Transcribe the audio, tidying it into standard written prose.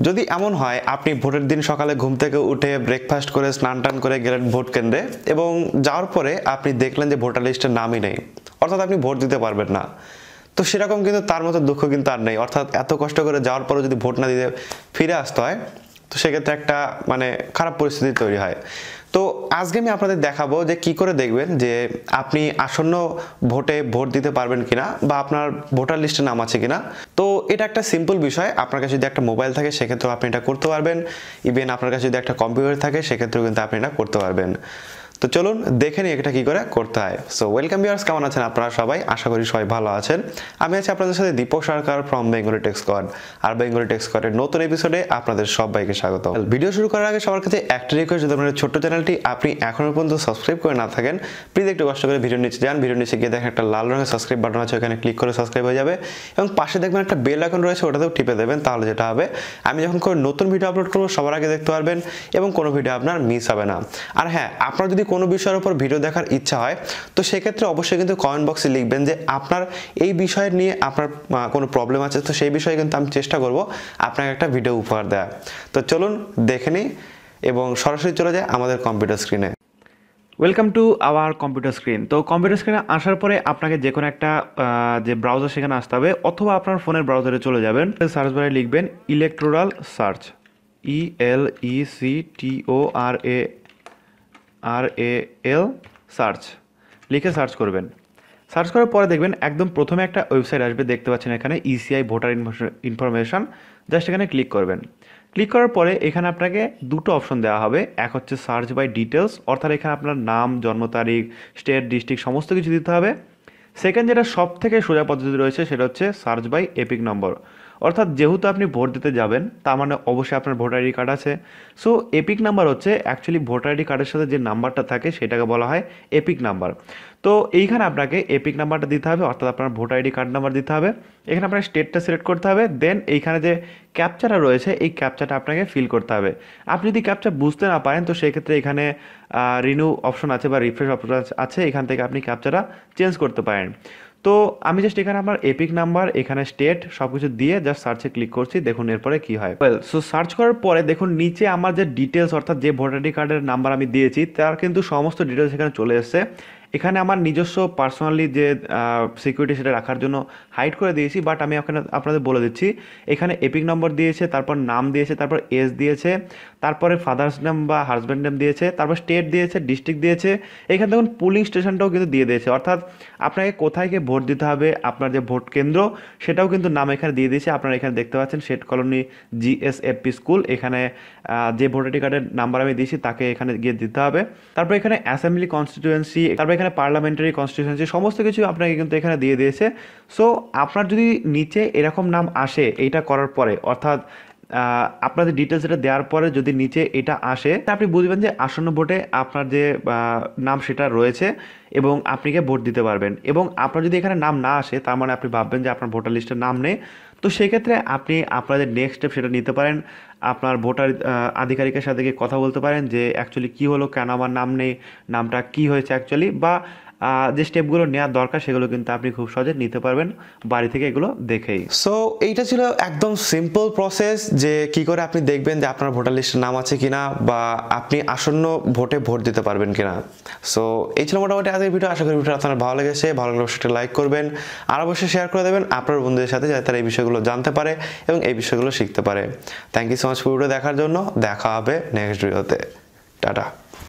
যদি এমন হয় আপনি ভোটের দিন সকালে ঘুম থেকে উঠে ব্রেকফাস্ট করে স্নান টান করে গেলেন ভোট কেন্দ্রে এবং যাওয়ার পরে আপনি দেখলেন যে ভোটার লিস্টের নামই নেই, অর্থাৎ আপনি ভোট দিতে পারবেন না, তো সেরকম কিন্তু তার মতো দুঃখ কিন্তু আর নেই। অর্থাৎ এত কষ্ট করে যাওয়ার পরে যদি ভোট না দিতে ফিরে আসতে হয়, তো সেক্ষেত্রে একটা খারাপ পরিস্থিতি তৈরি হয়। তো আজকে আমি আপনাদের দেখাবো যে কি করে দেখবেন যে আপনি আসন্ন ভোটে ভোট দিতে পারবেন কিনা বা আপনার ভোটার লিস্টে নাম আছে কিনা। তো এটা একটা সিম্পল বিষয়, আপনার কাছে যদি একটা মোবাইল থাকে সেক্ষেত্রেও আপনি এটা করতে পারবেন, ইভেন আপনার কাছে যদি একটা কম্পিউটার থাকে সেক্ষেত্রেও কিন্তু আপনি এটা করতে পারবেন। তো চলুন দেখে নিই এটা কি করে করতে হয়। সো ওয়েলকাম ভিউয়ার্স, কেমন আছেন আপনারা সবাই? আশা করি সবাই ভালো আছেন। আমি আছি আপনাদের সাথে Dipak Sarkar from Bengali tech squad. আর বেঙ্গলি টেক স্কোয়াডের নতুন এপিসোডে আপনাদের সবাইকে স্বাগত। ভিডিও শুরু করার আগে সবার কাছে একটা রিকোয়েস্ট, যদি আপনার ছোট্ট চ্যানেলটি আপনি এখনো পর্যন্ত সাবস্ক্রাইব করে না থাকেন, প্লিজ একটু কষ্ট করে ভিডিও নিচে যান, ভিডিও নিচে গিয়ে দেখেন একটা লাল রঙের সাবস্ক্রাইব বাটন আছে, ওখানে ক্লিক করে সাবস্ক্রাইব হয়ে যাবে এবং পাশে দেখবেন একটা বেল আইকন রয়েছে, ওটাতেও টিপে দেবেন। তাহলে যেটা হবে, আমি যখন কোনো নতুন ভিডিও আপলোড করবো সবার আগে দেখতে পারবেন এবং কোনো ভিডিও আপনার মিস হবে না। আর হ্যাঁ, আপনার যদি কোনো বিষয়ের উপর ভিডিও দেখার ইচ্ছা হয় তো সেক্ষেত্রে অবশ্যই কিন্তু কমেন্ট বক্সে লিখবেন যে আপনার এই বিষয় নিয়ে আপনার কোনো প্রবলেম আছে, তো সেই বিষয়ে কিন্তু আমি চেষ্টা করব আপনাকে একটা ভিডিও উপহার দেওয়া। তো চলুন দেখে নিই এবং সরাসরি চলে যায় আমাদের কম্পিউটার স্ক্রিনে। Welcome to our computer screen. তো কম্পিউটার স্ক্রিনে আসার পরে আপনাকে যে কোনো একটা যে ব্রাউজার সেখানে আসতে হবে, অথবা আপনার ফোনের ব্রাউজারে চলে যাবেন, সার্চ বারে লিখবেন ইলেকটোরাল সার্চ, ELECTORAL সার্চ, লিখে সার্চ করবেন। সার্চ করার পরে দেখবেন একদম প্রথমে একটা ওয়েবসাইট আসবে, দেখতে পাচ্ছেন এখানে ইসিআই ভোটার ইনফরমেশন। জাস্ট এখানে ক্লিক করবেন। ক্লিক করার পরে এখানে আপনাকে দুটো অপশন দেওয়া হবে। এক হচ্ছে সার্চ বাই ডিটেলস, অর্থাৎ এখানে আপনার নাম, জন্ম তারিখ, স্টেট, ডিস্ট্রিক্ট সমস্ত কিছু দিতে হবে। সেকেন্ড যেটা সব থেকে সোজা পদ্ধতি রয়েছে সেটা হচ্ছে সার্চ বাই এপিক নম্বর, অর্থাৎ যেহেতু আপনি ভোট দিতে যাবেন তার মানে অবশ্যই আপনার ভোটার আইডি কার্ড আছে। সো এপিক নাম্বার হচ্ছে অ্যাকচুয়ালি ভোটার আইডি কার্ডের সাথে যে নাম্বারটা থাকে সেটাকে বলা হয় এপিক নাম্বার। তো এইখানে আপনাকে এপিক নাম্বারটা দিতে হবে, অর্থাৎ আপনার ভোটার আইডি কার্ড নাম্বার দিতে হবে। এখানে আপনার স্টেটটা সিলেক্ট করতে হবে, দেন এইখানে যে ক্যাপচাটা রয়েছে এই ক্যাপচাটা আপনাকে ফিল করতে হবে। আপনি যদি ক্যাপচা বুঝতে না পারেন তো সেক্ষেত্রে এখানে রিনিউ অপশন আছে বা রিফ্রেশ অপশন আছে, এখান থেকে আপনি ক্যাপচাটা চেঞ্জ করতে পারেন। তো আমি জাস্ট এখানে আমার এপিক নাম্বার, এখানে স্টেট সব কিছু দিয়ে জাস্ট সার্চে ক্লিক করছি, দেখুন এরপরে কি হয়। ওয়েল, সো সার্চ করার পরে দেখুন নিচে আমার যে ডিটেলস, অর্থাৎ যে ভোটার আইডি কার্ডের নাম্বার আমি দিয়েছি তার কিন্তু সমস্ত ডিটেলস এখানে চলে এসেছে। এখানে আমার নিজস্ব পার্সোনালি যে সিকিউরিটি সেটা রাখার জন্য হাইড করে দিয়েছি, বাট আমি এখানে আপনাদের বলে দিচ্ছি। এখানে এপিক নম্বর দিয়েছে, তারপর নাম দিয়েছে, তারপর এজ দিয়েছে, তারপরে ফাদার্স নেম বা হাজব্যান্ড নেম দিয়েছে, তারপর স্টেট দিয়েছে, ডিস্ট্রিক্ট দিয়েছে। এখানে দেখুন পুলিং স্টেশনটাও কিন্তু দিয়ে দিয়েছে, অর্থাৎ আপনাকে কোথায় গিয়ে ভোট দিতে হবে, আপনার যে ভোট কেন্দ্র সেটাও কিন্তু নাম এখানে দিয়ে দিয়েছে। আপনারা এখানে দেখতে পাচ্ছেন শেঠ কলোনি GSFP স্কুল। এখানে যে ভোটার আইডি কার্ডের নাম্বার আমি দিয়েছি তাকে এখানে গিয়ে দিতে হবে। তারপর এখানে অ্যাসেম্বলি কনস্টিটিউয়েন্সি, তারপর এখানে পার্লামেন্টারি কনস্টিটিউয়েন্সি সমস্ত কিছু আপনাকে কিন্তু এখানে দিয়ে দিয়েছে। সো আপনার যদি নিচে এরকম নাম আসে এইটা করার পরে, অর্থাৎ আপনাদের ডিটেলস এটা দেওয়ার পরে যদি নিচে এটা আসে, আপনি বুঝবেন যে আসন্ন ভোটে আপনার যে নাম সেটা রয়েছে এবং আপনি গিয়ে ভোট দিতে পারবেন। এবং আপনার যদি এখানে নাম না আসে তার মানে আপনি ভাববেন যে আপনার ভোটার লিস্টের নাম নেই। তো সেক্ষেত্রে আপনি আপনাদের নেক্সট স্টেপ সেটা নিতে পারেন, আপনার ভোটার আধিকারিকের সাথে গিয়ে কথা বলতে পারেন যে অ্যাকচুয়ালি কী হলো, কেন আমার নাম নেই, নামটা কী হয়েছে অ্যাকচুয়ালি, বা যে স্টেপগুলো নেওয়ার দরকার সেগুলো কিন্তু আপনি খুব সহজে নিতে পারবেন বাড়ি থেকে এগুলো দেখেই। সো এইটা ছিল একদম সিম্পল প্রসেস যে কি করে আপনি দেখবেন যে আপনার ভোটার লিস্টের নাম আছে কিনা বা আপনি আসন্ন ভোটে ভোট দিতে পারবেন কিনা। সো এই ছিল মোটামুটি আজকের ভিডিও। আশা করি ভিডিওটা আপনার ভালো লেগেছে। ভালো লাগলে অবশ্যই লাইক করবেন আর অবশ্যই শেয়ার করে দেবেন আপনার বন্ধুদের সাথে, যাতে তারা এই বিষয়গুলো জানতে পারে এবং এই বিষয়গুলো শিখতে পারে। Thank you so much video দেখার জন্য। দেখা হবে নেক্সট ভিডিওতে। টাটা।